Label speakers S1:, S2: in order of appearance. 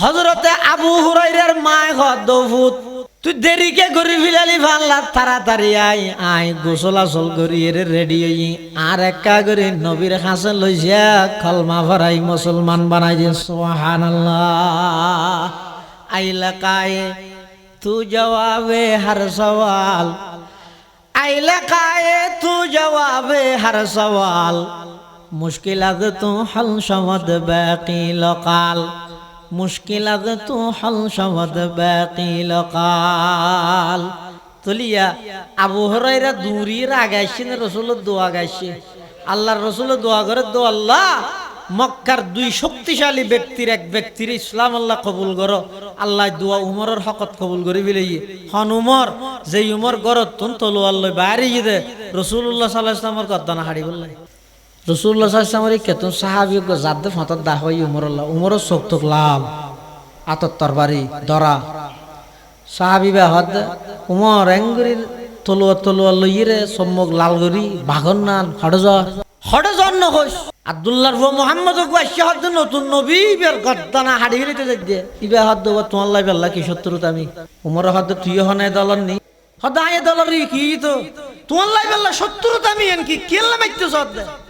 S1: হযরতে আবু হুরায়রার মায় গদফুত তুই দেরিকে গরি ফিলালি ভাল্লা তাড়াতাড়ি আই গোসল আসল করি এর রেডি হই আর একা করে নবীর হাসে লইয়া কলমা ভরাই মুসলমান বানাই দিন সুবহানাল্লাহ। আইলা কায়ে তু জবাবে হর সওয়াল, আইলা কায়ে তু জবাবে হর সওয়াল, মুশকিলাত তু হল শমদ বাকি লকাল, মুশকিলাত তু হল শমদ বাকি লকাল। তলিয়া আবু হুরায়রা দূরির আগাইছেন রাসূলের দোয়া গাইছে। আল্লাহর রাসূলের দোয়া করে, দো আল্লাহ মক্কার দুই শক্তিশালী ব্যক্তির এক ব্যক্তির ইসলাম আল্লাহ কবুল করো। আল্লাহ দোয়া উমরের হকত কবুল করে ফেলাই। হন উমর যেই উমর গরত তুন তলোয়ার লই বাইরে গিয়ে রাসূলুল্লাহ সাল্লাল্লাহু আলাইহি ওয়াসাল্লামের কথা না হাড়ি বললাই। রাসূলুল্লাহ সাল্লাল্লাহু আলাইহি ওয়াসাল্লামের কেতন সাহাবী জাদ্দে ফতত দা হই উমরুল্লাহ, উমরের চোখ তোক লাল, আতর তরবারি ধরা সাহাবী বা হদ উমর এঙ্গুরির তলোয়ার লইরে সম্মুখ লালগরি বাঘন নান হড়জন নহস আব্দুল্লাহর ও মুহাম্মদ কইছে হদ নতুন নবী বের গদ্দানা হাড়ি ফিরিতে যাইতে ইবে হদ তোমার লাই বেল্লা কি শত্রুতা আমি উমর হদ তুই হনে দলন নি হদ আয়ে দলরি কি তো তোমার লাই বেল্লা শত্রুতা আমি এন কি কেল্লা মাইতে সদ